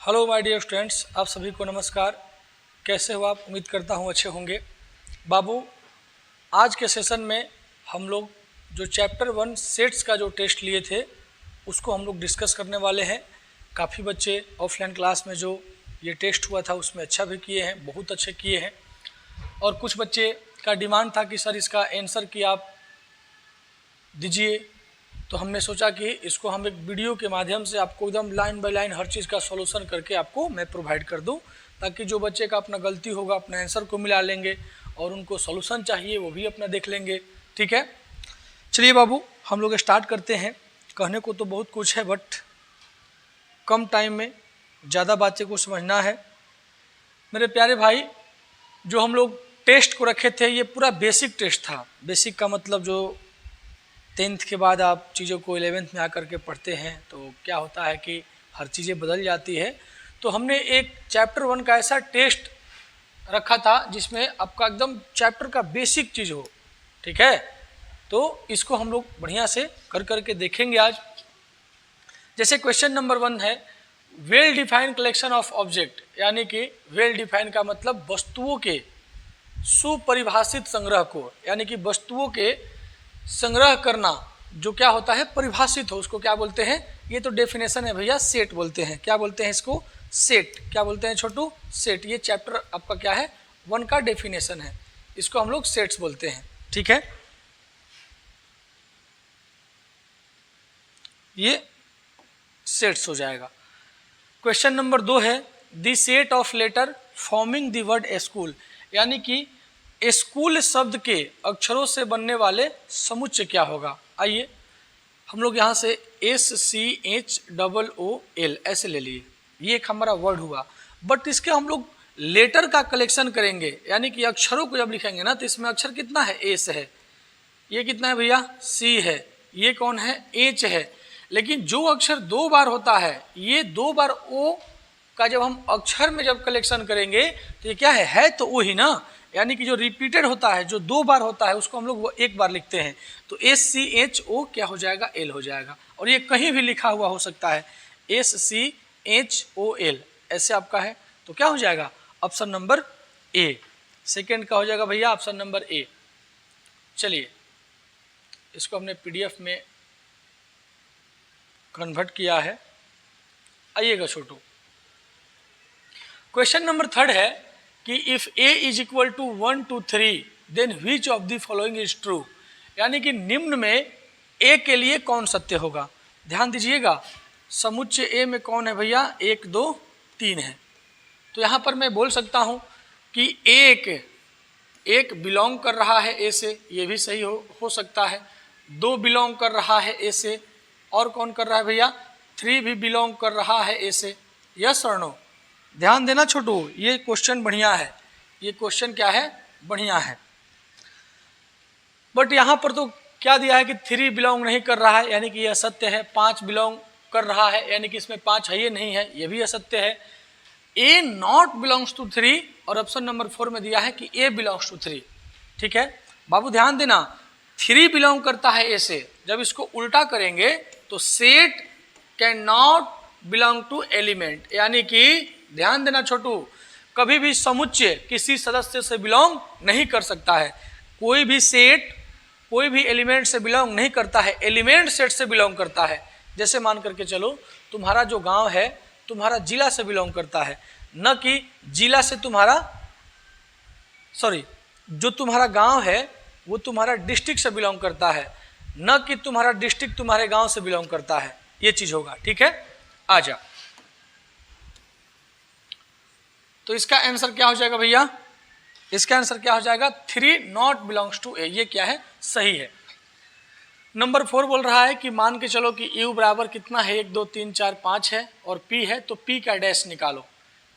Hello my dear students, आप सभी को नमस्कार। कैसे हो आप? उम्मीद करता हूँ अच्छे होंगे। बाबू, आज के सेशन में हम लोग जो चैप्टर 1 सेट्स का जो टेस्ट लिए थे उसको हम लोग डिस्कस करने वाले हैं। काफ़ी बच्चे ऑफलाइन क्लास में जो ये टेस्ट हुआ था उसमें अच्छा भी किए हैं, बहुत अच्छे किए हैं। और कुछ बच्चे का डिमांड था कि सर इसका आंसर की आप दीजिए, तो हमने सोचा कि इसको हम एक वीडियो के माध्यम से आपको एकदम लाइन बाय लाइन हर चीज़ का सॉल्यूशन करके आपको मैं प्रोवाइड कर दूं, ताकि जो बच्चे का अपना गलती होगा अपना आंसर को मिला लेंगे और उनको सॉल्यूशन चाहिए वो भी अपना देख लेंगे। ठीक है, चलिए बाबू हम लोग स्टार्ट करते हैं। कहने को तो बहुत कुछ है बट कम टाइम में ज़्यादा बातें को समझना है। मेरे प्यारे भाई, जो हम लोग टेस्ट को रखे थे ये पूरा बेसिक टेस्ट था। बेसिक का मतलब जो 10th के बाद आप चीज़ों को 11th में आकर के पढ़ते हैं तो क्या होता है कि हर चीज़ें बदल जाती है। तो हमने एक चैप्टर 1 का ऐसा टेस्ट रखा था जिसमें आपका एकदम चैप्टर का बेसिक चीज़ हो। ठीक है, तो इसको हम लोग बढ़िया से कर करके देखेंगे आज। जैसे क्वेश्चन नंबर 1 है, well defined collection of object, यानी कि वेल डिफाइंड का मतलब वस्तुओं के सुपरिभाषित संग्रह को, यानी कि वस्तुओं के संग्रह करना जो क्या होता है परिभाषित हो उसको क्या बोलते हैं। ये तो डेफिनेशन है भैया, सेट बोलते हैं। क्या बोलते हैं इसको? सेट। क्या बोलते हैं छोटू? सेट। ये चैप्टर आपका क्या है 1 का डेफिनेशन है, इसको हम लोग सेट्स बोलते हैं। ठीक है, ये सेट्स हो जाएगा। क्वेश्चन नंबर 2 है, the set of letter forming the word school, यानी कि स्कूल शब्द के अक्षरों से बनने वाले समुच्चय क्या होगा। आइए हम लोग यहाँ से SCHOOL ऐसे ले लिए, ये एक हमारा वर्ड हुआ। बट इसके हम लोग लेटर का कलेक्शन करेंगे, यानी कि अक्षरों को जब लिखेंगे ना तो इसमें अक्षर कितना है? एस है। ये कितना है भैया? सी है। ये कौन है? एच है। लेकिन जो अक्षर 2 बार होता है, ये 2 बार ओ का जब हम अक्षर में जब कलेक्शन करेंगे तो ये क्या है तो ओ ही ना। यानी कि जो रिपीटेड होता है, जो 2 बार होता है उसको हम लोग वो 1 बार लिखते हैं। तो SCHO क्या हो जाएगा? एल हो जाएगा। और ये कहीं भी लिखा हुआ हो सकता है, SCHOL ऐसे आपका है। तो क्या हो जाएगा? Option number A. सेकेंड का हो जाएगा भैया ऑप्शन नंबर ए। चलिए इसको हमने PDF में कन्वर्ट किया है। आइएगा छोटू, क्वेश्चन नंबर 3 है कि if A is equal to 1 to 3 then which of the following is true, यानी कि निम्न में A के लिए कौन सत्य होगा। ध्यान दीजिएगा, समुच्चय A में कौन है भैया? 1 2 3 है। तो यहाँ पर मैं बोल सकता हूँ कि एक बिलोंग कर रहा है A से, ये भी सही हो सकता है। 2 बिलोंग कर रहा है A से, और कौन कर रहा है भैया? 3 भी बिलोंग कर रहा है A से। यस और नो? ध्यान देना छोटू, ये क्वेश्चन बढ़िया है। ये क्वेश्चन क्या है? बढ़िया है। बट यहाँ पर तो क्या दिया है कि 3 बिलोंग नहीं कर रहा है, यानी कि यह असत्य है। 5 बिलोंग कर रहा है, यानी कि इसमें 5 है, ये नहीं है, ये भी असत्य है। A नॉट बिलोंग्स टू 3, और ऑप्शन नंबर 4 में दिया है कि A बिलोंग्स टू 3। ठीक है बाबू, ध्यान देना, 3 बिलोंग करता है A से। जब इसको उल्टा करेंगे तो set can not belong to element, यानी कि ध्यान देना छोटू, कभी भी समुच्चय किसी सदस्य से बिलोंग नहीं कर सकता है। कोई भी सेट कोई भी एलिमेंट से बिलोंग नहीं करता है, एलिमेंट सेट से बिलोंग करता है। जैसे मान करके चलो, तुम्हारा जो गांव है तुम्हारा जिला से बिलोंग करता है, न कि जिला से तुम्हारा जो तुम्हारा गांव है वो तुम्हारा डिस्ट्रिक्ट से बिलोंग करता है, न कि तुम्हारा डिस्ट्रिक्ट तुम्हारे गांव से बिलोंग करता है। ये चीज होगा। ठीक है, आ जा। तो इसका आंसर क्या हो जाएगा भैया? इसका आंसर क्या हो जाएगा? 3 नॉट बिलोंग्स टू ए। ये क्या है? सही है। नंबर 4 बोल रहा है कि मान के चलो कि U बराबर कितना है? 1 2 3 4 5 है और P है, तो P का डैश निकालो।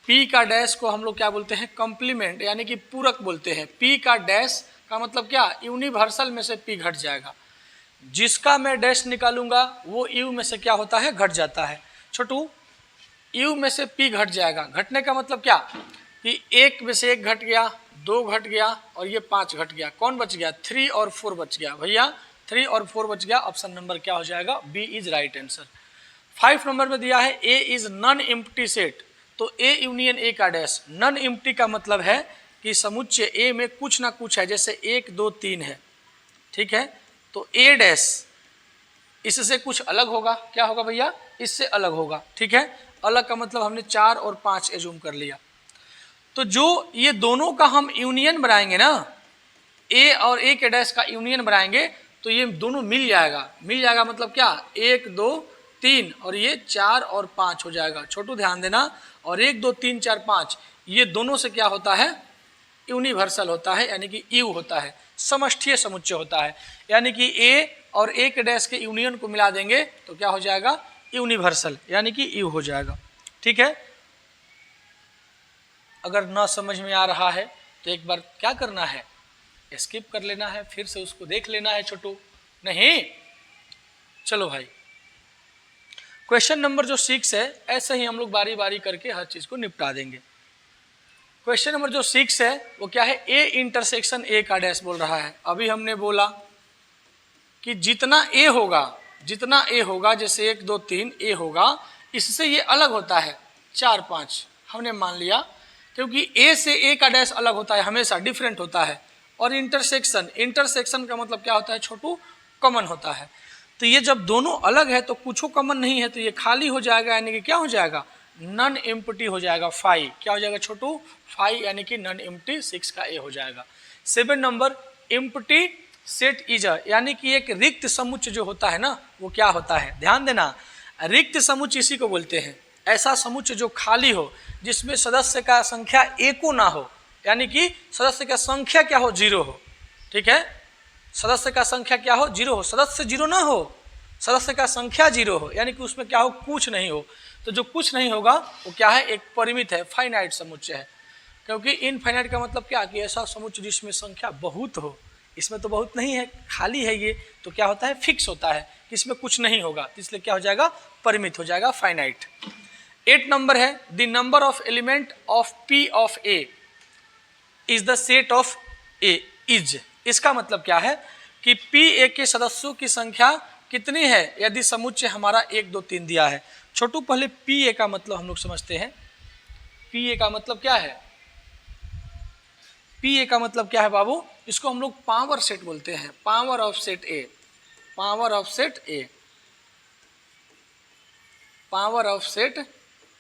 P का डैश को हम लोग क्या बोलते हैं? कंप्लीमेंट, यानी कि पूरक बोलते हैं। P का डैश का मतलब क्या? यूनिवर्सल में से P घट जाएगा। जिसका मैं डैश निकालूंगा वो U में से क्या होता है? घट जाता है। छोटू, U में से P घट जाएगा। घटने का मतलब क्या कि 1 में से 1 घट गया, 2 घट गया और ये 5 घट गया। कौन बच गया? 3 और 4 बच गया भैया। 3 और 4 बच गया। ऑप्शन नंबर क्या हो जाएगा? B is right answer. 5 number में दिया है A is non empty set. तो ए यूनियन ए का डैश। नॉन एम्प्टी का मतलब है कि समुच्चय ए में कुछ ना कुछ है, जैसे 1 2 3 है, ठीक है। तो ए डैश इससे कुछ अलग होगा, क्या होगा भैया, इससे अलग होगा, ठीक है। अलग का मतलब हमने 4 और 5 एज्यूम कर लिया। तो जो ये दोनों का हम यूनियन बनाएंगे ना, ए और ए के डैश का यूनियन बनाएंगे तो ये दोनों मिल जाएगा। मिल जाएगा मतलब क्या, 1 2 3 और ये 4 और 5 हो जाएगा। छोटू ध्यान देना, और 1 2 3 4 5 ये दोनों से क्या होता है, यूनिवर्सल होता है, यानी कि यू होता है, समष्टीय समुच्चय होता है। यानी कि ए और ए के डैश के यूनियन को मिला देंगे तो क्या हो जाएगा, यूनिवर्सल, यानी कि यू हो जाएगा, ठीक है। अगर ना समझ में आ रहा है तो एक बार क्या करना है, स्किप कर लेना है, फिर से उसको देख लेना है छोटू, नहीं। चलो भाई, क्वेश्चन नंबर जो 6 है, ऐसे ही हम लोग बारी बारी करके हर चीज को निपटा देंगे। क्वेश्चन नंबर जो 6 है वो क्या है, ए इंटरसेक्शन ए का डैश बोल रहा है। अभी हमने बोला कि जितना ए होगा, जैसे 1 2 3 ए होगा, इससे ये अलग होता है 4 5, हमने मान लिया, क्योंकि ए से ए का डैश अलग होता है, हमेशा डिफरेंट होता है। और इंटरसेक्शन का मतलब क्या होता है छोटू, कॉमन होता है। तो ये जब दोनों अलग है तो कुछ कॉमन नहीं है, तो ये खाली हो जाएगा, यानी कि क्या हो जाएगा, नॉन एम्प्टी हो जाएगा। 5 क्या हो जाएगा छोटू, 5, यानी कि नॉन एम्प्टी। 6 का ए हो जाएगा। 7 number, empty set is a, यानी कि एक रिक्त समुच्चय जो होता है ना, वो क्या होता है, ध्यान देना, रिक्त समुच्चय इसी को बोलते हैं। ऐसा समुच्चय जो खाली हो, जिसमें सदस्य का संख्या एको ना हो, यानी कि सदस्य का संख्या क्या हो, 0 हो, ठीक है। सदस्य का संख्या क्या हो, 0 हो, सदस्य 0 ना हो, सदस्य का संख्या 0 हो, यानी कि उसमें क्या हो, कुछ नहीं हो। तो जो कुछ नहीं होगा वो क्या है, एक परिमित है, फाइनाइट समुच्चय है। क्योंकि इनफाइनाइट का मतलब क्या, कि ऐसा समुच्चय जिसमें संख्या बहुत हो, इसमें तो बहुत नहीं है, खाली है ये, तो क्या होता है, फिक्स होता है कि इसमें कुछ नहीं होगा, तो इसलिए क्या हो जाएगा, परिमित हो जाएगा, फाइनाइट। 8 नंबर है, the number of element of P of A is the set of A is. इसका मतलब क्या है कि पी ए के सदस्यों की संख्या कितनी है, यदि समुच्चय हमारा 1 2 3 दिया है। छोटू पहले पी ए का मतलब हम लोग समझते हैं। पी ए का मतलब क्या है, पी ए का मतलब क्या है बाबू, इसको हम लोग पावर सेट बोलते हैं, power of set A, power of set A, power of set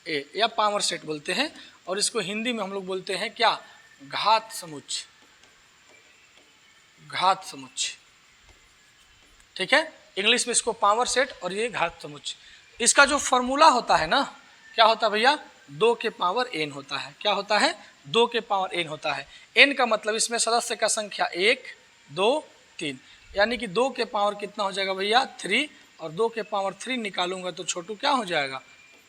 ए या पावर सेट बोलते हैं। और इसको हिंदी में हम लोग बोलते हैं क्या, घात समुच्चय, घात समुच्चय, ठीक है। इंग्लिश में इसको पावर सेट और ये घात समुच्चय। इसका जो फॉर्मूला होता है ना, क्या होता है भैया, 2 के पावर n होता है। क्या होता है, 2 के पावर n होता है। n का मतलब इसमें सदस्य का संख्या 1 2 3, यानी कि 2 के पावर कितना हो जाएगा भैया, 3, और 2 के पावर 3 निकालूंगा तो छोटू क्या हो जाएगा,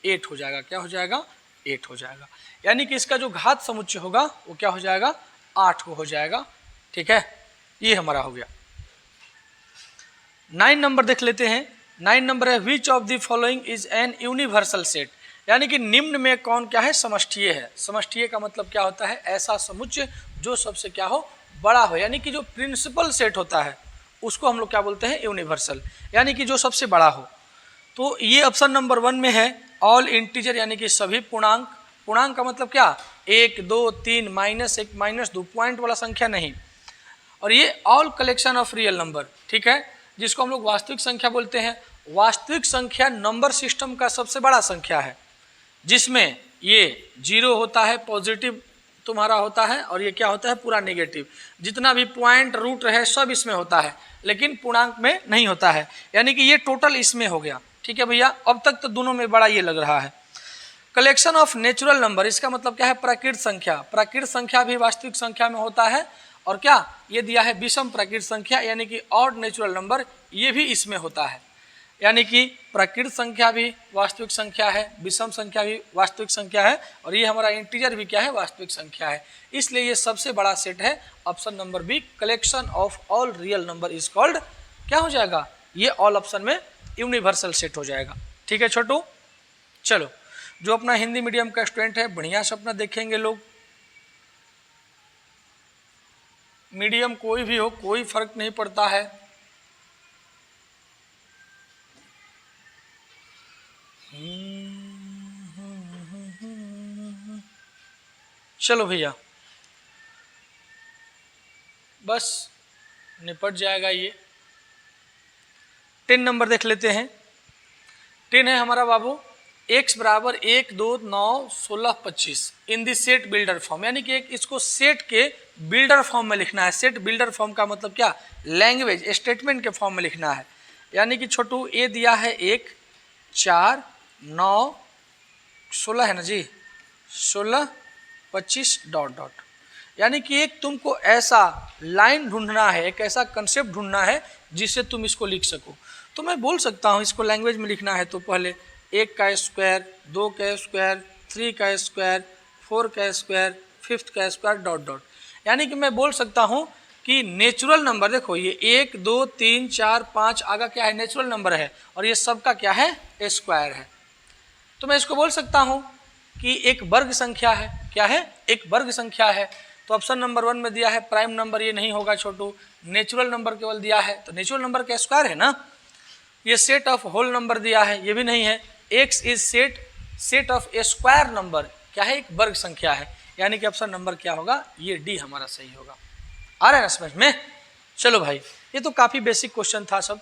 8 हो जाएगा। क्या हो जाएगा, 8 हो जाएगा। यानी कि इसका जो घात समुच्चय होगा वो क्या हो जाएगा, 8 को हो जाएगा, ठीक है। ये हमारा हो गया। 9 नंबर देख लेते हैं। 9 नंबर है, विच of the following is an universal set, यानी कि निम्न में कौन क्या है, समष्टीय है। समष्टीय का मतलब क्या होता है, ऐसा समुच्चय जो सबसे क्या हो, बड़ा हो, यानी कि जो प्रिंसिपल सेट होता है उसको हम लोग क्या बोलते हैं, यूनिवर्सल, यानी कि जो सबसे बड़ा हो। तो ये ऑप्शन नंबर 1 में है, ऑल इंटीजर, यानी कि सभी पूर्णांक। पूर्णांक का मतलब क्या, 1 2 3 -1 -2, पॉइंट वाला संख्या नहीं। और ये all collection of real number, ठीक है, जिसको हम लोग वास्तविक संख्या बोलते हैं। वास्तविक संख्या नंबर सिस्टम का सबसे बड़ा संख्या है, जिसमें ये 0 होता है, पॉजिटिव तुम्हारा होता है, और ये क्या होता है, पूरा नेगेटिव। जितना भी पॉइंट रूट रहे सब इसमें होता है, लेकिन पूर्णांक में नहीं होता है, यानी कि ये टोटल इसमें हो गया, ठीक है भैया। अब तक तो दोनों में बड़ा ये लग रहा है। कलेक्शन ऑफ नेचुरल नंबर, इसका मतलब क्या है, प्राकृत संख्या। प्राकृत संख्या भी वास्तविक संख्या में होता है, और क्या ये दिया है, विषम प्राकृत संख्या, यानी कि ऑड नेचुरल नंबर, ये भी इसमें होता है। यानी कि प्राकृत संख्या भी वास्तविक संख्या है, विषम संख्या भी वास्तविक संख्या है, और ये हमारा इंटीजर भी क्या है, वास्तविक संख्या है। इसलिए ये सबसे बड़ा सेट है। Option number B, collection of all real number is called, क्या हो जाएगा, ये ऑल ऑप्शन में यूनिवर्सल सेट हो जाएगा, ठीक है छोटू। चलो, जो अपना हिंदी मीडियम का स्टूडेंट है, बढ़िया से अपना देखेंगे लोग, मीडियम कोई भी हो, कोई फर्क नहीं पड़ता है। चलो भैया बस निपट जाएगा ये। 10 नंबर देख लेते हैं। 10 है हमारा बाबू x बराबर 1 2 9 16 25 इन दी सेट बिल्डर फॉर्म, यानी कि एक इसको सेट के बिल्डर फॉर्म में लिखना है। सेट बिल्डर फॉर्म का मतलब क्या, लैंग्वेज स्टेटमेंट के फॉर्म में लिखना है। यानी कि छोटू ए दिया है 1 4 9 16 है ना जी, 16 25 डॉट डॉट, यानी कि एक तुमको ऐसा लाइन ढूंढना है, एक ऐसा कंसेप्ट ढूंढना है जिससे तुम इसको लिख सको। तो मैं बोल सकता हूँ इसको लैंग्वेज में लिखना है तो पहले 1 का स्क्वायर, 2 का स्क्वायर, 3 का स्क्वायर, 4 का स्क्वायर, 5 का स्क्वायर डॉट डॉट, यानी कि मैं बोल सकता हूँ कि नेचुरल नंबर, देखो ये 1 2 3 4 5 आगा क्या है, नेचुरल नंबर है, और ये सबका क्या है, स्क्वायर है। तो मैं इसको बोल सकता हूँ कि एक वर्ग संख्या है। क्या है, एक वर्ग संख्या है। तो ऑप्शन नंबर 1 में दिया है प्राइम नंबर, ये नहीं होगा छोटू। नेचुरल नंबर केवल दिया है तो नेचुरल नंबर का स्क्वायर है ना। ये सेट ऑफ होल नंबर दिया है, ये भी नहीं है। X is set of A square number, क्या है, एक वर्ग संख्या है, यानी कि ऑप्शन नंबर क्या होगा, ये डी हमारा सही होगा। आ रहा है ना समझ में। चलो भाई ये तो काफी बेसिक क्वेश्चन था सब।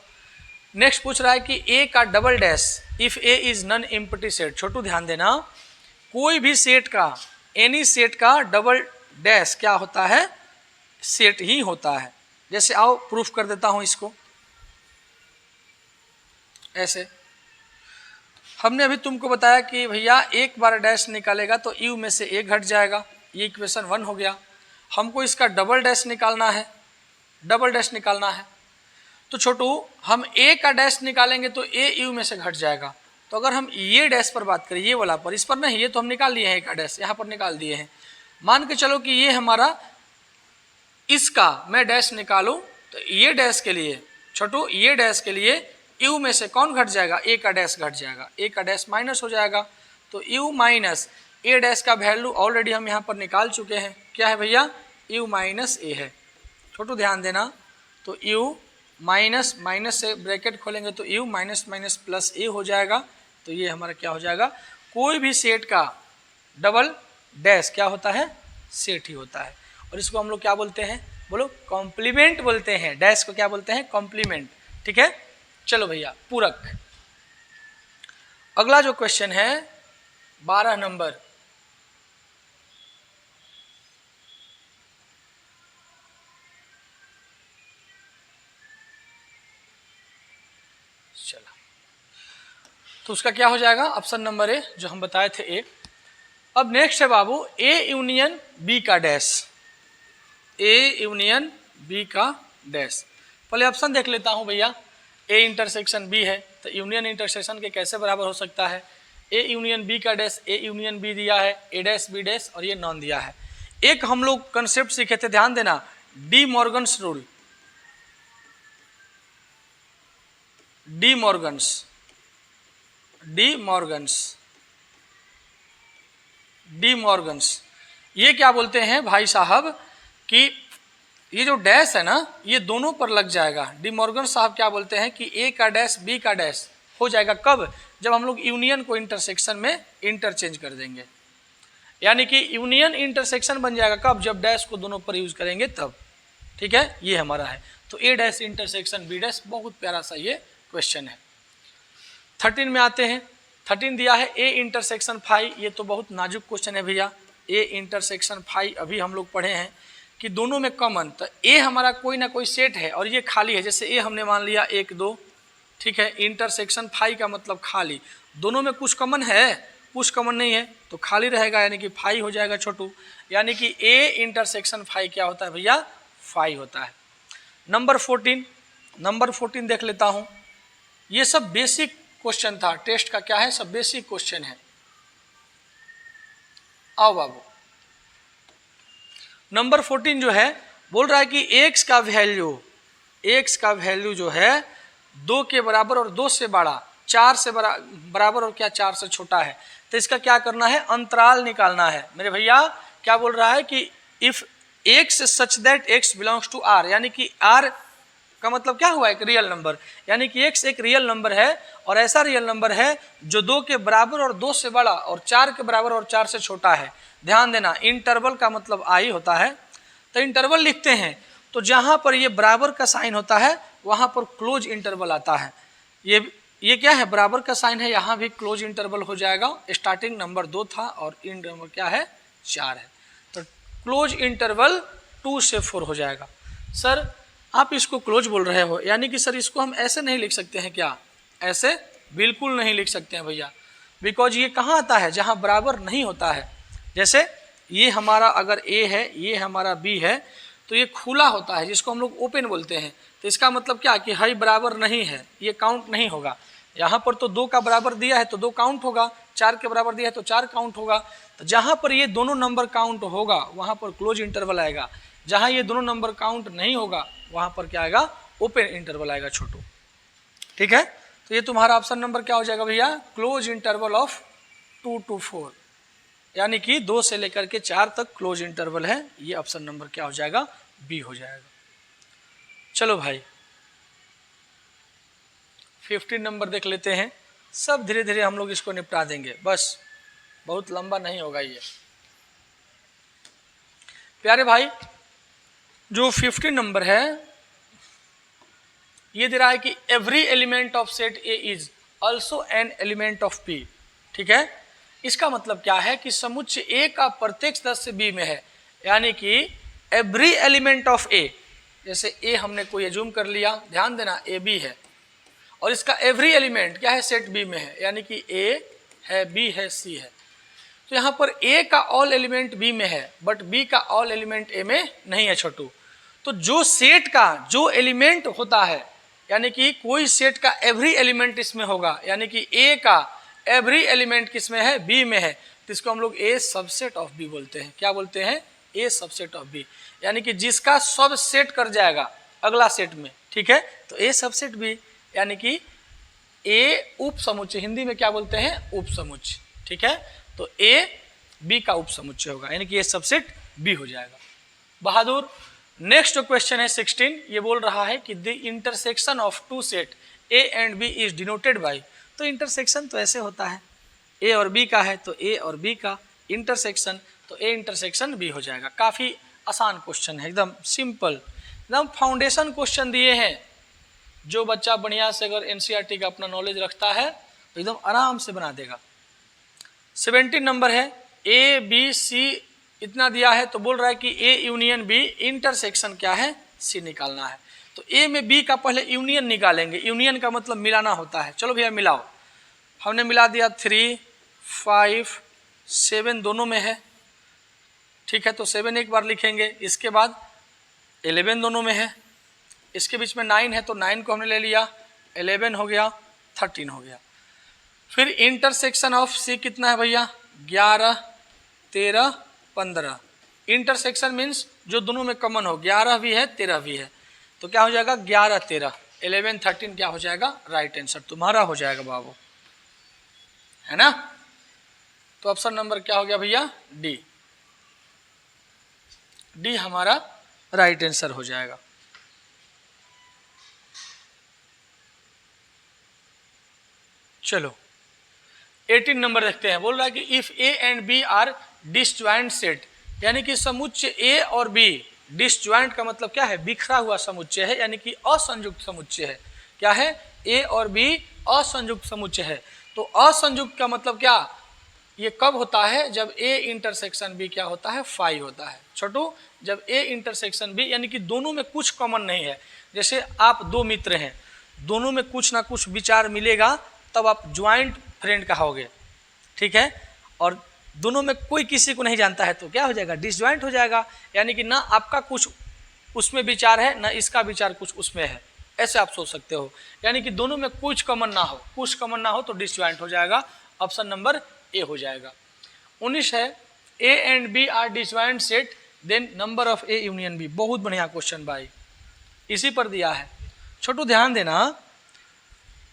नेक्स्ट पूछ रहा है कि ए का double dash if A is non empty set. Chhotu ध्यान देना, कोई भी सेट का, एनी सेट का डबल डैश क्या होता है, सेट ही होता है। जैसे आओ प्रूफ कर देता हूं इसको। ऐसे हमने अभी तुमको बताया कि भैया एक बार डैश निकालेगा तो यू में से एक घट जाएगा, ये इक्वेशन 1 हो गया। हमको इसका डबल डैश निकालना है, डबल डैश निकालना है तो छोटू हम ए का डैश निकालेंगे तो ए यू में से घट जाएगा। तो अगर हम ये डैश पर बात करें, ये वाला पर, इस पर नहीं, ये तो हम निकाल लिए हैं, ए का डैश यहाँ पर निकाल दिए हैं। मान के चलो कि ये हमारा, इसका मैं डैश निकालूं तो ये डैश के लिए छोटू, ये डैश के लिए यू में से कौन घट जाएगा, ए का डैश घट जाएगा, ए का डैश माइनस हो जाएगा। तो यू माइनस ए डैश का वैल्यू ऑलरेडी हम यहाँ पर निकाल चुके हैं, क्या है भैया, यू माइनस ए है। छोटू ध्यान देना, तो यू माइनस माइनस से ब्रैकेट खोलेंगे तो यू माइनस माइनस प्लस ए हो जाएगा। तो ये हमारा क्या हो जाएगा, कोई भी सेट का डबल डैश क्या होता है, सेट ही होता है। और इसको हम लोग क्या बोलते हैं, बोलो, कॉम्प्लीमेंट बोलते हैं। डैश को क्या बोलते हैं, कॉम्प्लीमेंट। ठीक है, चलो भैया पूरक। अगला जो क्वेश्चन है 12 नंबर, चला तो उसका क्या हो जाएगा, ऑप्शन नंबर ए जो हम बताए थे ए। अब नेक्स्ट है बाबू ए यूनियन बी का डैश, ए यूनियन बी का डैश। पहले ऑप्शन देख लेता हूं भैया, ए इंटरसेक्शन बी है तो यूनियन इंटरसेक्शन के कैसे बराबर हो सकता है। ए यूनियन बी का डैश, ए यूनियन बी दिया है, ए डैश बी डैश, और ये नॉन दिया है। एक हम लोग कंसेप्ट सीखे थे, ध्यान देना, D Morgan's rule, D Morgan's, D Morgan's, D Morgan's. ये क्या बोलते हैं भाई साहब कि ये जो डैश है ना, ये दोनों पर लग जाएगा। डी मॉर्गन साहब क्या बोलते हैं कि ए का डैश बी का डैश हो जाएगा कब, जब हम लोग यूनियन को इंटरसेक्शन में इंटरचेंज कर देंगे। यानी कि यूनियन इंटरसेक्शन बन जाएगा कब, जब डैश को दोनों पर यूज करेंगे तब। ठीक है, ये हमारा है। तो ए डैश इंटरसेक्शन बी डैश, बहुत प्यारा सा ये क्वेश्चन है। 13 में आते हैं। 13 दिया है ए इंटरसेक्शन फाई, ये तो बहुत नाजुक क्वेश्चन है भैया। ए इंटरसेक्शन फाई अभी हम लोग पढ़े हैं कि दोनों में कॉमन, तो ए हमारा कोई ना कोई सेट है और ये खाली है। जैसे ए हमने मान लिया 1 2, ठीक है, इंटरसेक्शन फाई का मतलब खाली, दोनों में कुछ कॉमन है, कुछ कॉमन नहीं है तो खाली रहेगा, यानी कि फाई हो जाएगा छोटू। यानी कि ए इंटरसेक्शन फाई क्या होता है भैया, फाई होता है। नंबर 14, नंबर 14 देख लेता हूँ। ये सब बेसिक क्वेश्चन था, टेस्ट का क्या है, सब बेसिक क्वेश्चन है। आओ बाबू, नंबर 14 जो है बोल रहा है कि x का वैल्यू जो है 2 के बराबर और 2 से बड़ा, 4 से बराबर और क्या 4 से छोटा है। तो इसका क्या करना है, अंतराल निकालना है। मेरे भैया क्या बोल रहा है कि if x such that x belongs to r, यानी कि r का मतलब क्या हुआ, एक रियल नंबर, यानी कि x एक रियल नंबर है और ऐसा रियल नंबर है जो 2 के बराबर और 2 से बड़ा और 4 के बराबर और 4 से छोटा है। ध्यान देना, इंटरवल का मतलब आई होता है, तो इंटरवल लिखते हैं तो जहां पर ये बराबर का साइन होता है वहां पर क्लोज इंटरवल आता है। ये क्या है, बराबर का साइन है, यहाँ भी क्लोज इंटरवल हो जाएगा। स्टार्टिंग नंबर 2 था और एंड नंबर क्या है, 4 है, तो क्लोज इंटरवल 2 से 4 हो जाएगा। सर आप इसको क्लोज बोल रहे हो, यानी कि सर इसको हम ऐसे नहीं लिख सकते हैं क्या? ऐसे बिल्कुल नहीं लिख सकते हैं भैया, बिकॉज ये कहाँ आता है, जहाँ बराबर नहीं होता है। जैसे ये हमारा अगर ए है, ये हमारा बी है, तो ये खुला होता है जिसको हम लोग ओपन बोलते हैं। तो इसका मतलब क्या कि हाई बराबर नहीं है, ये काउंट नहीं होगा। यहाँ पर तो 2 का बराबर दिया है तो 2 काउंट होगा, 4 के बराबर दिया है तो 4 काउंट होगा। तो जहाँ पर ये दोनों नंबर काउंट होगा वहाँ पर क्लोज इंटरवल आएगा, जहाँ ये दोनों नंबर काउंट नहीं होगा वहाँ पर क्या आएगा, ओपन इंटरवल आएगा छोटू। ठीक है, तो ये तुम्हारा ऑप्शन नंबर क्या हो जाएगा भैया, क्लोज इंटरवल ऑफ 2 to 4, यानी कि 2 से लेकर के 4 तक क्लोज इंटरवल है। ये ऑप्शन नंबर क्या हो जाएगा, बी हो जाएगा। चलो भाई 15 नंबर देख लेते हैं, सब धीरे धीरे हम लोग इसको निपटा देंगे, बस बहुत लंबा नहीं होगा ये। प्यारे भाई जो 15 नंबर है ये दे रहा है कि every element of set A is also an element of B. ठीक है, इसका मतलब क्या है कि समुच्चय ए का प्रत्येक सदस्य बी में है, यानी कि एवरी एलिमेंट ऑफ ए, जैसे ए हमने कोई एज्यूम कर लिया, ध्यान देना ए बी है, और इसका एवरी एलिमेंट क्या है, सेट बी में है, यानी कि ए है, बी है, सी है। तो यहाँ पर ए का ऑल एलिमेंट बी में है बट बी का ऑल एलिमेंट ए में नहीं है छोटू। तो जो सेट का जो एलिमेंट होता है, यानी कि कोई सेट का एवरी एलिमेंट इसमें होगा, यानी कि ए का एवरी एलिमेंट किस में है, बी में है, तो इसको हम लोग ए सबसेट ऑफ बी बोलते हैं। क्या बोलते हैं, ए सबसेट ऑफ बी, यानी कि जिसका सब सेट कर जाएगा अगला सेट में। ठीक है, तो ए सबसेट बी, यानी कि ए उप समुच्चय, हिंदी में क्या बोलते हैं, उप समुच्चय। ठीक है, तो ए बी का उप समुच्चय होगा, यानी कि ए सबसेट बी हो जाएगा। बहादुर नेक्स्ट क्वेश्चन है 16, ये बोल रहा है कि the intersection of two set A and B is denoted by. तो इंटरसेक्शन तो ऐसे होता है, ए और बी का है तो ए और बी का इंटरसेक्शन, तो ए इंटरसेक्शन बी हो जाएगा। काफ़ी आसान क्वेश्चन है, एकदम सिंपल, एकदम फाउंडेशन क्वेश्चन दिए हैं। जो बच्चा बढ़िया से अगर एनसीईआरटी का अपना नॉलेज रखता है तो एकदम आराम से बना देगा। 17 नंबर है, ए बी सी इतना दिया है, तो बोल रहा है कि ए यूनियन बी इंटरसेक्शन क्या है, सी निकालना है। तो ए में बी का पहले यूनियन निकालेंगे, यूनियन का मतलब मिलाना होता है। चलो भैया मिलाओ, हमने मिला दिया 3, 5, 7 दोनों में है। ठीक है, तो 7 एक बार लिखेंगे, इसके बाद 11 दोनों में है, इसके बीच में 9 है तो 9 को हमने ले लिया, 11 हो गया, 13 हो गया। फिर इंटरसेक्शन ऑफ सी कितना है भैया, 11, 13, 15। इंटरसेक्शन मीन्स जो दोनों में कॉमन हो, 11 भी है 13 भी है, तो क्या हो जाएगा 11, 13, 11, 13 क्या हो जाएगा, राइट आंसर तुम्हारा हो जाएगा बाबू, है ना। तो ऑप्शन नंबर क्या हो गया भैया, डी, डी हमारा राइट आंसर हो जाएगा। चलो 18 नंबर देखते हैं, बोल रहा है कि if A and B are disjoint set, यानी कि समुच्चय ए और बी, डिसजॉइंट का मतलब क्या है, बिखरा हुआ समुच्चय है, यानी कि असंयुक्त समुच्चय है। क्या है, ए और बी असंयुक्त समुच्चय है। तो असंयुक्त का मतलब क्या, ये कब होता है, जब ए इंटरसेक्शन बी क्या होता है, 5 होता है छोटू। जब ए इंटरसेक्शन बी, यानी कि दोनों में कुछ कॉमन नहीं है। जैसे आप 2 मित्र हैं, दोनों में कुछ ना कुछ विचार मिलेगा तब आप ज्वाइंट फ्रेंड कहोगे। ठीक है, और दोनों में कोई किसी को नहीं जानता है तो क्या हो जाएगा, डिसज्वाइंट हो जाएगा, यानी कि ना आपका कुछ उसमें विचार है ना इसका विचार कुछ उसमें है, ऐसे आप सोच सकते हो। यानी कि दोनों में कुछ कॉमन ना हो, कुछ कॉमन ना हो तो डिसज्वाइंट हो जाएगा, ऑप्शन नंबर ए हो जाएगा। 19 है, A and B are disjoint set then number of A union B. बहुत बढ़िया क्वेश्चन भाई, इसी पर दिया है छोटू, ध्यान देना।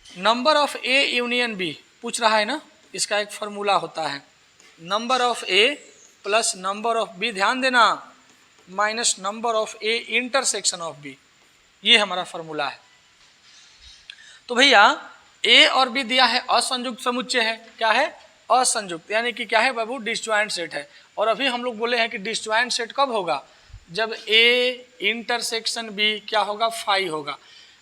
Number of A union B पूछ रहा है ना, इसका एक फॉर्मूला होता है, number of A plus number of B, ध्यान देना, minus number of A intersection of B, ये हमारा फॉर्मूला है। तो भैया ए और बी दिया है, असंयुक्त समुच्चय है, क्या है, असंयुक्त, यानी कि क्या है बाबू, डिसजॉइंट सेट है। और अभी हम लोग बोले हैं कि डिसजॉइंट सेट कब होगा, जब ए इंटरसेक्शन बी क्या होगा, फाई होगा।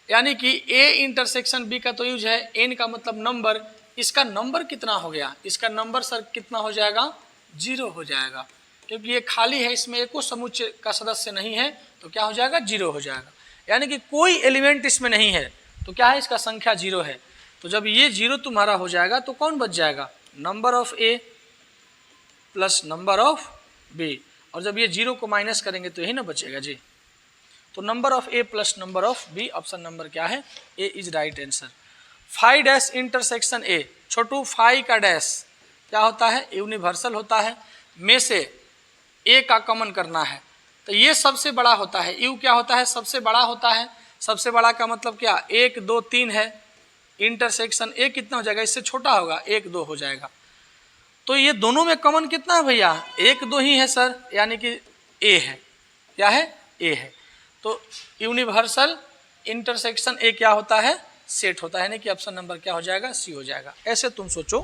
यानी कि ए इंटरसेक्शन बी का तो यूज है, एन का मतलब नंबर, इसका नंबर कितना हो गया, इसका नंबर सर कितना हो जाएगा, 0 हो जाएगा, क्योंकि ये खाली है, इसमें एको समुच्चय का सदस्य नहीं है, तो क्या हो जाएगा, 0 हो जाएगा। यानी कि कोई एलिमेंट इसमें नहीं है, तो क्या है, इसका संख्या 0 है। तो जब ये 0 तुम्हारा हो जाएगा तो कौन बच जाएगा, number of A plus number of B, और जब ये 0 को माइनस करेंगे तो यही ना बचेगा जी। तो number of A plus number of B, option number क्या है, A is right answer. Phi dash intersection A, Chhotu phi का डैश क्या होता है, यूनिवर्सल होता है, में से ए का कॉमन करना है, तो ये सबसे बड़ा होता है, यू क्या होता है, सबसे बड़ा होता है। सबसे बड़ा का मतलब क्या, 1 2 3 है, इंटरसेक्शन ए कितना हो जाएगा, इससे छोटा होगा, 1 2 हो जाएगा। तो ये दोनों में कॉमन कितना है भैया, 1 2 ही है सर, यानी कि ए है, क्या है, ए है। तो यूनिवर्सल इंटरसेक्शन ए क्या होता है, सेट होता है, यानी कि ऑप्शन नंबर क्या हो जाएगा, सी हो जाएगा। ऐसे तुम सोचो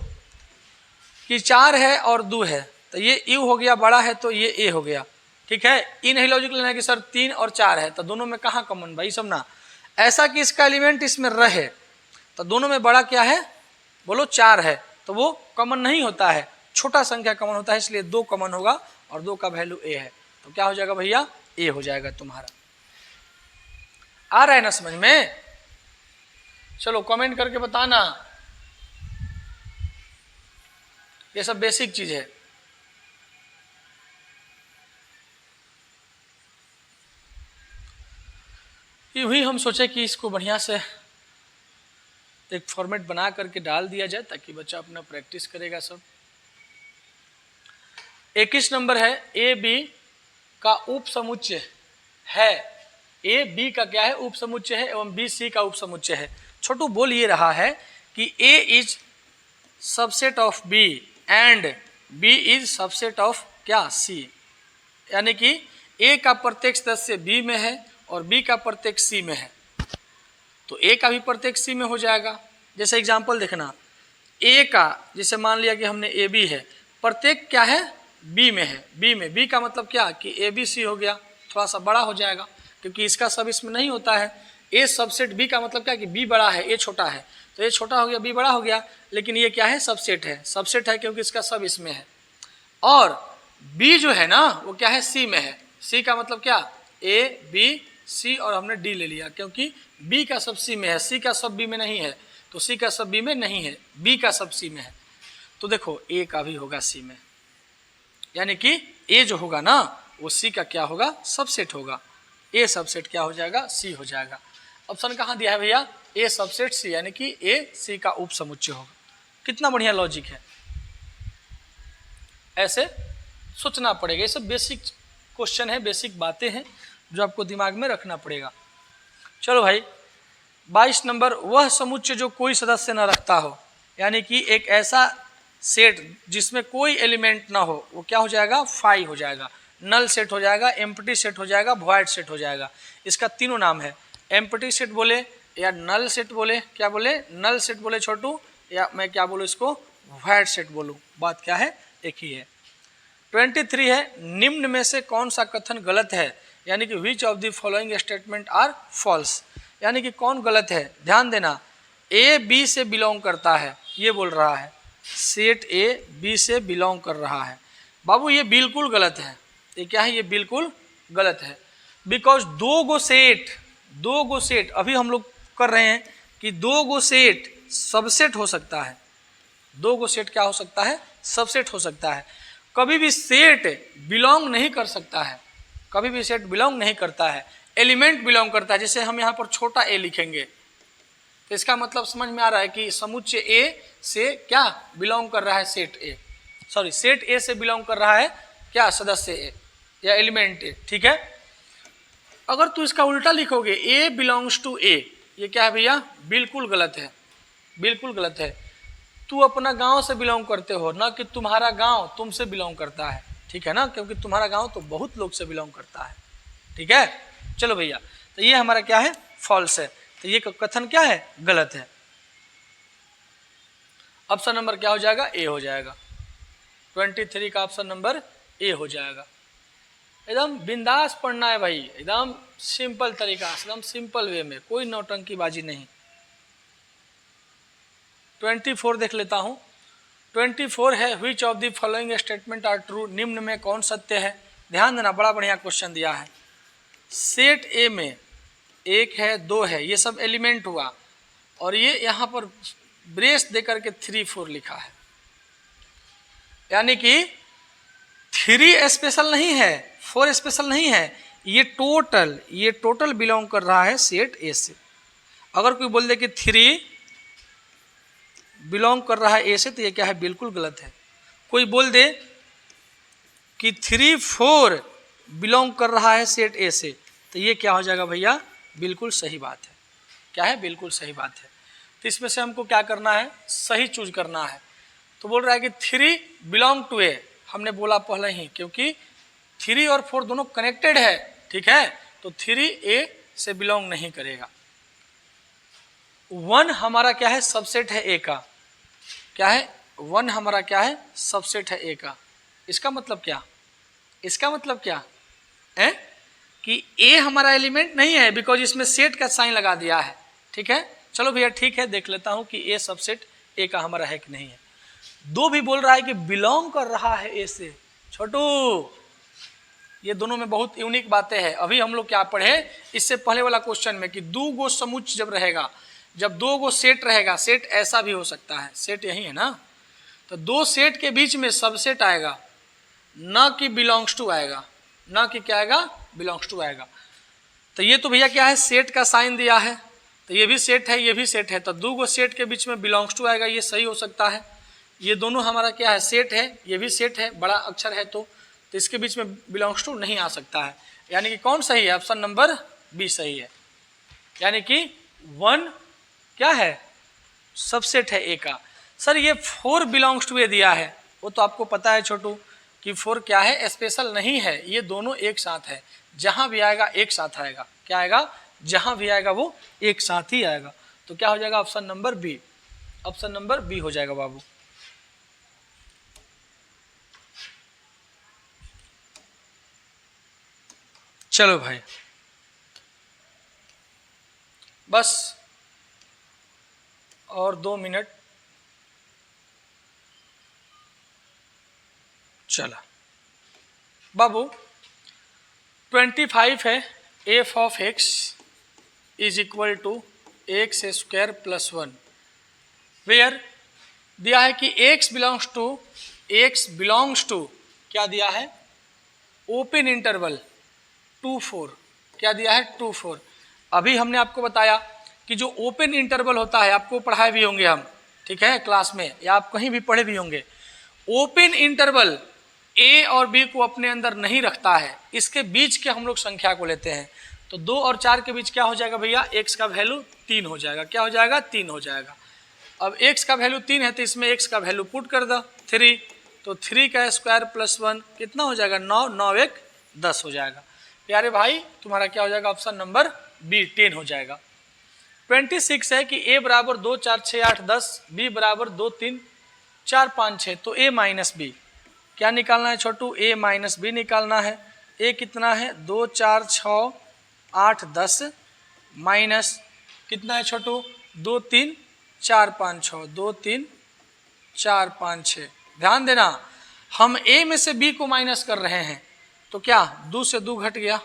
कि 4 है और 2 है, तो ये यू हो गया बड़ा है, तो ये ए हो गया, ठीक है। ये नहीं लॉजिक लेना है कि सर 3 और 4 है, तो दोनों में कहाँ कॉमन, भाई सब ना, ऐसा कि इसका एलिमेंट इसमें रहे, तो दोनों में बड़ा क्या है, बोलो 4 है, तो वो कॉमन नहीं होता है, छोटा संख्या कॉमन होता है, इसलिए 2 कॉमन होगा, और 2 का वैल्यू ए है, तो क्या हो जाएगा भैया, ए हो जाएगा तुम्हारा। आ रहा है ना समझ में, चलो कमेंट करके बताना, ये सब बेसिक चीज है। यूं ही हम सोचे कि इसको बढ़िया से एक फॉर्मेट बना करके डाल दिया जाए, ताकि बच्चा अपना प्रैक्टिस करेगा सब। 21 नंबर है, ए बी का उप समुच्चय है, ए बी का क्या है, उप समुच्चय है, एवं बी सी का उप समुच्चय है। छोटू बोल ये रहा है कि A is subset of B and B is subset of क्या, सी, यानी कि ए का प्रत्येक सदस्य बी में है और बी का प्रत्येक सी में है, तो ए का भी प्रत्येक सी में हो जाएगा। जैसे एग्जांपल देखना, ए का जैसे मान लिया कि हमने ए बी है, प्रत्येक क्या है, बी में है, बी में, बी का मतलब क्या कि ए बी सी हो गया, थोड़ा सा बड़ा हो जाएगा, क्योंकि इसका सब इसमें नहीं होता है। ए सबसेट बी का मतलब क्या कि बी बड़ा है, ए छोटा है, तो ए छोटा हो गया, बी बड़ा हो गया, लेकिन ये क्या है, सबसेट है, सबसेट है क्योंकि इसका सब इसमें है। और बी जो है ना वो क्या है, सी में है, सी का मतलब क्या, ए बी सी, और हमने डी ले लिया क्योंकि बी का सब सी में है, सी का सब बी में नहीं है, तो सी का सब बी में नहीं है, बी का सब सी में है, तो देखो ए का भी होगा सी में, यानी कि ए जो होगा ना वो सी का क्या होगा, सबसेट होगा, ए सबसेट क्या हो जाएगा, सी हो जाएगा। ऑप्शन कहाँ दिया है भैया, ए सबसेट सी, यानी कि ए सी का उप समुच्चय होगा। कितना बढ़िया लॉजिक है, ऐसे सोचना पड़ेगा, ये सब बेसिक क्वेश्चन है, बेसिक बातें हैं जो आपको दिमाग में रखना पड़ेगा। चलो भाई 22 नंबर, वह समुच्चय जो कोई सदस्य न रखता हो, यानी कि एक ऐसा सेट जिसमें कोई एलिमेंट ना हो, वो क्या हो जाएगा, फाई हो जाएगा, नल सेट हो जाएगा, एम्प्टी सेट हो जाएगा, वॉइड सेट हो जाएगा। इसका तीनों नाम है, एम्प्टी सेट बोले या नल सेट बोले, क्या बोले, नल सेट बोले छोटू, या मैं क्या बोलूँ इसको, वॉइड सेट बोलूँ, बात क्या है, एक ही है। 23 है, निम्न में से कौन सा कथन गलत है, यानी कि which of the following statement are false, यानी कि कौन गलत है। ध्यान देना, ए बी से बिलोंग करता है, ये बोल रहा है, सेट ए बी से बिलोंग कर रहा है। बाबू ये बिल्कुल गलत है, ये क्या है, ये बिल्कुल गलत है, बिकॉज दो गो सेट अभी हम लोग कर रहे हैं कि 2 गो सेट सबसेट हो सकता है, 2 गो सेट क्या हो सकता है, सबसेट हो सकता है। कभी भी सेट बिलोंग नहीं कर सकता है, कभी भी सेट बिलोंग नहीं करता है, एलिमेंट बिलोंग करता है। जैसे हम यहाँ पर छोटा ए लिखेंगे, तो इसका मतलब समझ में आ रहा है कि समुच्चय ए से क्या बिलोंग कर रहा है, सेट ए, सॉरी सेट ए से बिलोंग कर रहा है क्या, सदस्य ए या एलिमेंट ए, ठीक है। अगर तू इसका उल्टा लिखोगे, ए बिलोंग्स टू ए, ये क्या है भैया, बिल्कुल गलत है, बिल्कुल गलत है। तू अपना गांव से बिलोंग करते हो, ना कि तुम्हारा गांव तुमसे बिलोंग करता है, ठीक है ना, क्योंकि तुम्हारा गांव तो बहुत लोग से बिलोंग करता है, ठीक है। चलो भैया, तो ये हमारा क्या है, फॉल्स है, तो ये कथन क्या है, गलत है। ऑप्शन नंबर क्या हो जाएगा, ए हो जाएगा। 23 का ऑप्शन नंबर ए हो जाएगा। एकदम बिंदास पढ़ना है भाई, एकदम सिंपल तरीका से, एकदम सिंपल वे में, कोई नौटंकीबाजी नहीं। 24 देख लेता हूँ। 24 है, which of the following statement are true, निम्न में कौन सत्य है। ध्यान देना, बड़ा बढ़िया क्वेश्चन दिया है। सेट ए में 1 है, 2 है, ये सब एलिमेंट हुआ, और ये यहाँ पर ब्रेस दे करके 3 4 लिखा है, यानी कि 3 स्पेशल नहीं है, 4 स्पेशल नहीं है, ये टोटल बिलोंग कर रहा है सेट ए से। अगर कोई बोल दे कि 3 बिलोंग कर रहा है ए से, तो ये क्या है, बिल्कुल गलत है। कोई बोल दे कि 3 4 बिलोंग कर रहा है सेट ए से, तो ये क्या हो जाएगा भैया, बिल्कुल सही बात है। क्या है, बिल्कुल सही बात है। तो इसमें से हमको क्या करना है, सही चूज करना है। तो बोल रहा है कि 3 बिलोंग टू ए, हमने बोला पहले ही, क्योंकि 3 और 4 दोनों कनेक्टेड है, ठीक है, तो 3 ए से बिलोंग नहीं करेगा। 1 हमारा क्या है, सबसेट है ए का। क्या है, 1 हमारा क्या है, सबसेट है ए का। इसका मतलब क्या, इसका मतलब क्या है कि ए हमारा एलिमेंट नहीं है, बिकॉज इसमें सेट का साइन लगा दिया है। ठीक है, चलो भैया ठीक है, देख लेता हूं कि ए सबसेट ए का हमारा है कि नहीं है। 2 भी बोल रहा है कि बिलोंग कर रहा है ए से। छोटू, ये दोनों में बहुत यूनिक बातें हैं। अभी हम लोग क्या पढ़े इससे पहले वाला क्वेश्चन में कि 2 गो समुच्चय जब रहेगा, जब 2 गो सेट रहेगा, सेट ऐसा भी हो सकता है, सेट यही है ना, तो 2 सेट के बीच में सबसेट आएगा, ना कि बिलोंग्स टू आएगा, ना कि क्या आएगा, बिलोंग्स टू आएगा। तो ये तो भैया क्या है, सेट का साइन दिया है, तो ये भी सेट है, ये भी सेट है, तो 2 गो सेट के बीच में बिलोंग्स टू आएगा, ये सही हो सकता है। ये दोनों हमारा क्या है, सेट है, ये भी सेट है, बड़ा अक्षर है, तो इसके बीच में बिलोंग्स टू नहीं आ सकता है। यानी कि कौन सही है, ऑप्शन नंबर बी सही है। यानी कि 1 क्या है, सबसेट है ए का। सर ये 4 बिलोंग्स टू ए दिया है, वो तो आपको पता है छोटू कि 4 क्या है, स्पेशल नहीं है, ये दोनों एक साथ है, जहां भी आएगा एक साथ आएगा। क्या आएगा, जहां भी आएगा वो एक साथ ही आएगा। तो क्या हो जाएगा, option number B, option number B हो जाएगा बाबू। चलो भाई, बस और 2 मिनट। चला बाबू, 25 है, F of X is equal to X square plus 1, where दिया है कि एक्स बिलोंग्स टू क्या दिया है, ओपन इंटरवल 2 4, क्या दिया है 2 4। अभी हमने आपको बताया कि जो ओपन इंटरवल होता है, आपको पढ़ाए भी होंगे हम, ठीक है, क्लास में, या आप कहीं भी पढ़े भी होंगे। ओपन इंटरवल ए और बी को अपने अंदर नहीं रखता है, इसके बीच के हम लोग संख्या को लेते हैं। तो 2 और 4 के बीच क्या हो जाएगा भैया, एक्स का वैल्यू 3 हो जाएगा। क्या हो जाएगा, 3 हो जाएगा। अब एक्स का वैल्यू 3 है, तो इसमें एक्स का वैल्यू पुट कर दो 3, तो 3 का स्क्वायर प्लस 1 कितना हो जाएगा, 9, 9 1 10 हो जाएगा। प्यारे भाई, तुम्हारा क्या हो जाएगा, ऑप्शन नंबर बी 10 हो जाएगा। 26 है कि a बराबर 2 4 6 8 10, b बराबर 2 3 4 5 6, तो a माइनस बी क्या निकालना है छोटू, a माइनस बी निकालना है। a कितना है, 2 4 6 8 10 माइनस कितना है छोटू, 2 3 4 5 6, 2 3 4 5 6। ध्यान देना, हम a में से b को माइनस कर रहे हैं, तो क्या 2 से 2 घट गया,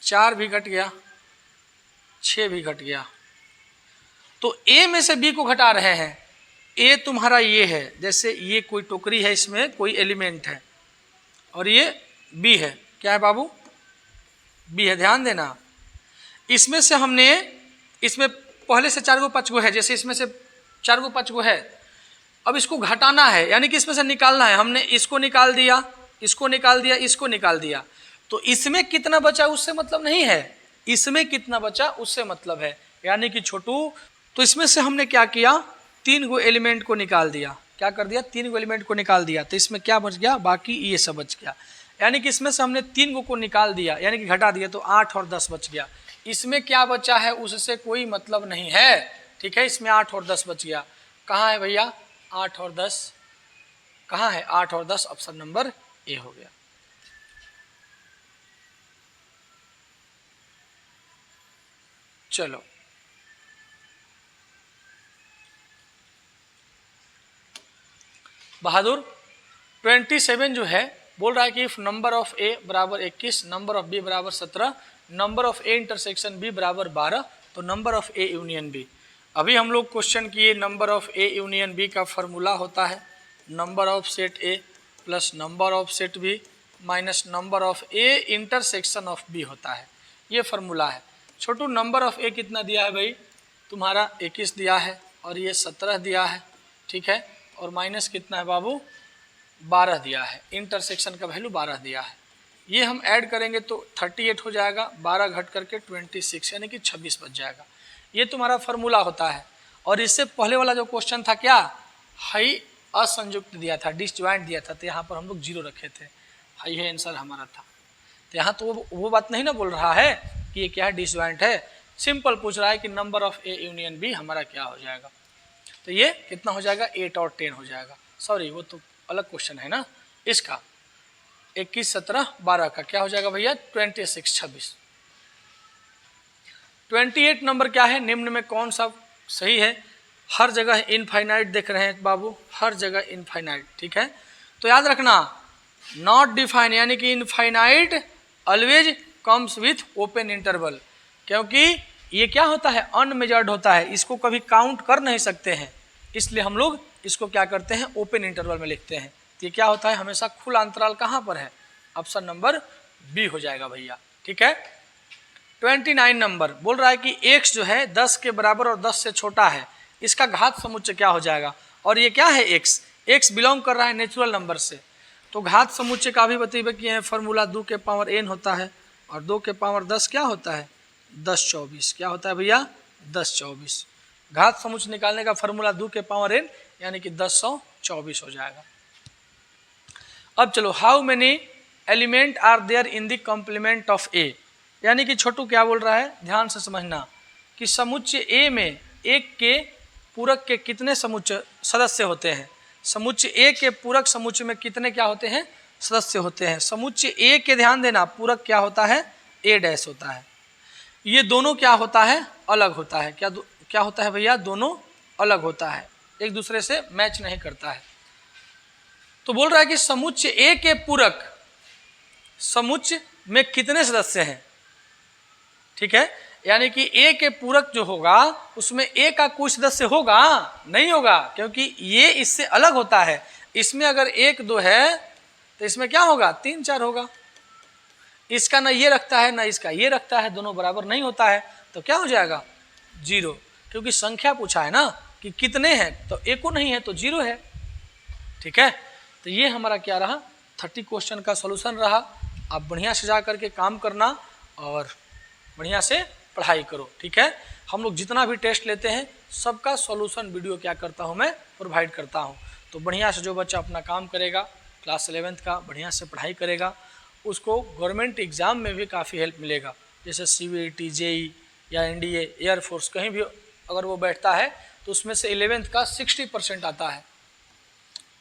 4 भी घट गया, 6 भी घट गया। तो a में से b को घटा रहे हैं। a तुम्हारा ये है, जैसे ये कोई टोकरी है, इसमें कोई एलिमेंट है, और ये b है। क्या है बाबू, b है। ध्यान देना, इसमें से हमने, इसमें पहले से 4 गो 5 गो है, जैसे इसमें से 4 गो 5 गो है, अब इसको घटाना है, यानी कि इसमें से निकालना है। हमने इसको निकाल दिया, इसको निकाल दिया, इसको निकाल दिया, तो इसमें कितना बचा उससे मतलब नहीं है, इसमें कितना बचा उससे मतलब है। यानी कि छोटू, तो इसमें से हमने क्या किया, 3 गो एलिमेंट को निकाल दिया। क्या कर दिया, 3 गो एलिमेंट को निकाल दिया, तो इसमें क्या बच गया, बाकी ये सब बच गया। यानी कि इसमें से हमने 3 गो को निकाल दिया, यानी कि घटा दिया, तो 8 और 10 बच गया। इसमें क्या बचा है उससे कोई मतलब नहीं है, ठीक है, इसमें 8 और 10 बच गया। कहाँ है भैया, 8 और 10 कहाँ है? 8 और 10 ऑप्शन नंबर ए हो गया। चलो बहादुर 27 जो है बोल रहा है कि इफ नंबर ऑफ ए बराबर 21, नंबर ऑफ बी बराबर 17, number of A intersection B बराबर 12, तो number of A union B. अभी हम लोग क्वेश्चन किए number of A union B का फॉर्मूला होता है number of set A plus number of set B minus number of A intersection of B होता है, ये फार्मूला है। छोटू नंबर ऑफ ए कितना दिया है भाई? तुम्हारा 21 दिया है और ये 17 दिया है, ठीक है, और माइनस कितना है बाबू? 12 दिया है, इंटरसेक्शन का वैल्यू 12 दिया है। ये हम ऐड करेंगे तो 38 हो जाएगा, 12 घट करके 26 यानी कि 26 बच जाएगा। ये तुम्हारा फार्मूला होता है। और इससे पहले वाला जो क्वेश्चन था क्या? हाई असंयुक्त दिया था, डिसज्वाइंट दिया था, तो यहाँ पर हम लोग 0 रखे थे, हाई है आंसर हमारा था। तो यहाँ तो वो बात नहीं ना बोल रहा है कि ये क्या है, डिसज्वाइंट है, सिंपल पूछ रहा है कि number of A union B हमारा क्या हो जाएगा। तो ये कितना हो जाएगा? 8 और 10 हो जाएगा। सॉरी वो तो अलग क्वेश्चन है ना, इसका 21, 17, 12 का क्या हो जाएगा भैया? 26, 26। 28 नंबर क्या है? निम्न में कौन सा सही है? हर जगह इनफाइनाइट देख रहे हैं बाबू, हर जगह इनफाइनाइट, ठीक है। तो याद रखना नॉट डिफाइन यानी कि infinite always comes with open interval, क्योंकि ये क्या होता है? अनमेजर्ड होता है, इसको कभी काउंट कर नहीं सकते हैं, इसलिए हम लोग इसको क्या करते हैं? ओपन इंटरवल में लिखते हैं। तो ये क्या होता है? हमेशा खुला अंतराल कहाँ पर है? ऑप्शन नंबर बी हो जाएगा भैया, ठीक है। 29 नंबर बोल रहा है कि x जो है 10 के बराबर और 10 से छोटा है, इसका घात समुच्चय क्या हो जाएगा? और ये क्या है? x बिलोंग कर रहा है नेचुरल नंबर से, तो घात समुच्चय का भी बतैबे किए हैं फॉर्मूला 2 के पावर n होता है और 2 के पावर 10 क्या होता है? 10 24। क्या होता है भैया? 10 24। घात समुच्चय निकालने का फॉर्मूला 2 के पावर n यानी कि 1024 हो जाएगा। अब चलो how many element are there in the complement of A, यानी कि छोटू क्या बोल रहा है? ध्यान से समझना कि समुच्चय ए में एक के पूरक के कितने समुच्चय सदस्य होते हैं? समुच्चय ए के पूरक समुच्चय में कितने क्या होते हैं? सदस्य होते हैं। समुच्चय ए के ध्यान देना पूरक क्या होता है? ए डैश होता है। ये दोनों क्या होता है? अलग होता है। क्या होता है भैया? दोनों अलग होता है, एक दूसरे से मैच नहीं करता है। तो बोल रहा है कि समुच्चय ए के पूरक समुच्चय में कितने सदस्य हैं, ठीक है, यानी कि ए के पूरक जो होगा उसमें ए का कोई सदस्य होगा? नहीं होगा, क्योंकि ये इससे अलग होता है। इसमें अगर 1 2 है तो इसमें क्या होगा? 3 4 होगा। इसका ना ये रखता है ना इसका ये रखता है, दोनों बराबर नहीं होता है, तो क्या हो जाएगा? 0, क्योंकि संख्या पूछा है ना कि कितने हैं, तो एक को नहीं है तो 0 है, ठीक है। तो ये हमारा क्या रहा? 30 क्वेश्चन का सॉल्यूशन रहा। आप बढ़िया से जा करके काम करना और बढ़िया से पढ़ाई करो, ठीक है। हम लोग जितना भी टेस्ट लेते हैं सबका सॉल्यूशन वीडियो क्या करता हूँ? मैं प्रोवाइड करता हूँ। तो बढ़िया से जो बच्चा अपना काम करेगा, क्लास 11th का बढ़िया से पढ़ाई करेगा, उसको गवर्नमेंट एग्ज़ाम में भी काफ़ी हेल्प मिलेगा। जैसे CVT, JEE या NDA, एयरफोर्स, कहीं भी अगर वो बैठता है तो उसमें से 11th का 60% आता है।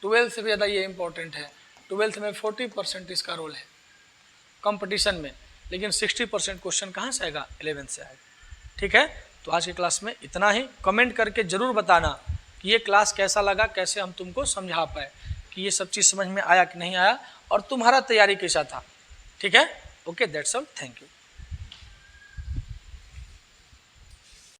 12th से भी ज़्यादा ये इम्पोर्टेंट है। 12th में 40% इसका रोल है कंपटीशन में, लेकिन 60% क्वेश्चन कहाँ से आएगा? 11th से आएगा, ठीक है। तो आज की क्लास में इतना ही। कमेंट करके ज़रूर बताना कि ये क्लास कैसा लगा, कैसे हम तुमको समझा पाए, कि ये सब चीज़ समझ में आया कि नहीं आया और तुम्हारा तैयारी कैसा था, ठीक है। Okay, that's all, thank you.